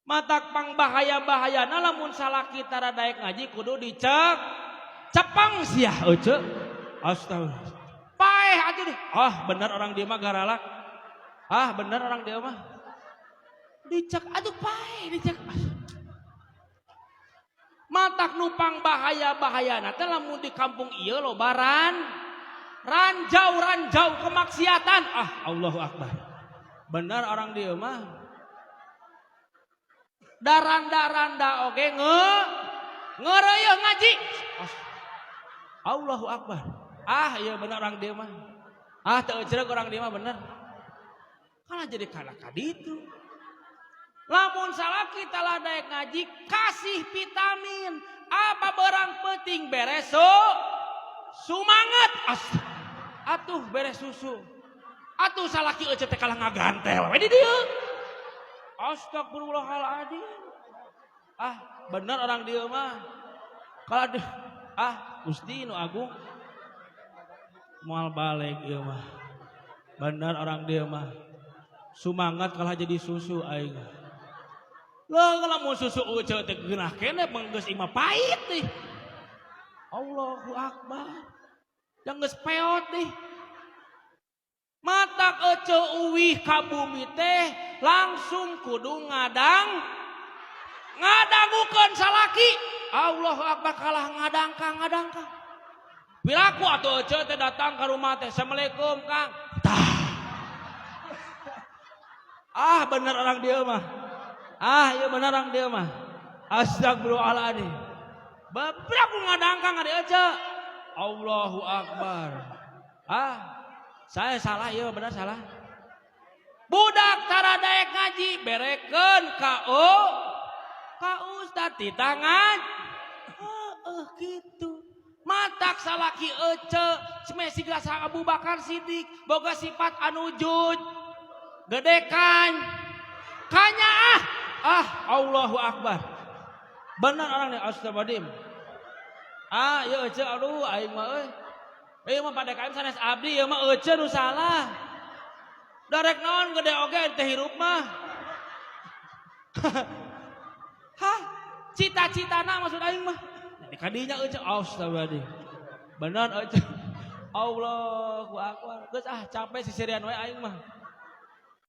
Matak pang bahaya-bahayana lamun salaki tara daek ngaji kudu dicek cepeng sia euceuk. Astagfirullah. Paeh aja deh. Bener orang dia mah garalak. Bener orang dia mah. Dicek aduh paeh dicek. Matak nupang bahaya-bahayana teh lamun di kampung ieu lobaran ranjau kemaksiatan. Allahu Akbar. Bener orang dia mah. Daranda oge ngereueuh ngaji. Allahu Akbar. Iya bener orang dia mah. Teu ceureuh orang dia mah bener. Kana jadi kana kaditu. Lamun salaki tah daek ngaji kasih vitamin. Apa barang penting beres sumanget. Atuh beres susu. Atuh salaki euceut teh kalah ngagantel we di dieu. Astagfirullahaladzim. Bener orang dia mah. Kalau Gusti nu agung moal balik ieu mah. Bener orang dia mah. Sumangat kalah jadi susu aing. Lamun susu euceut teh geunah keneh geus imah pahit nih. Allahu Akbar. Yang geus peot nih. Matak euceuk uwih ka bumi teh langsung kudu ngadangukeun salaki. Allahu Akbar kalah ngadangka. Pilaku atuh euceuk teh datang ka rumah teh. Assalamualaikum Kang. Bener orang dia mah. Iya bener orang dia mah. Astagfirullahaladzim. Pilaku ngadangka ngadi euceuk. Allahu Akbar. Saya salah, iya benar salah. Budak tara daek ngaji berekeun ka ustad di tangan. Gitu. Matak salaki euceuk semesiga sa Abu Bakar Siddiq boga sifat anu jud gedekan. Kanya Allahu Akbar. Benar orang nih astagfirullahaladzim. Ieu euceuk aduh aing mah euy. Mah pada kain sanes abdi ya mah euceun nu salah. Darek naon gede oge teh hirup mah. Cita-citana maksud aing mah. Di kadinya euceun astagfirullahaladzim. Bener euceun. Allahu Akbar. Geus capek sisirian we aing mah.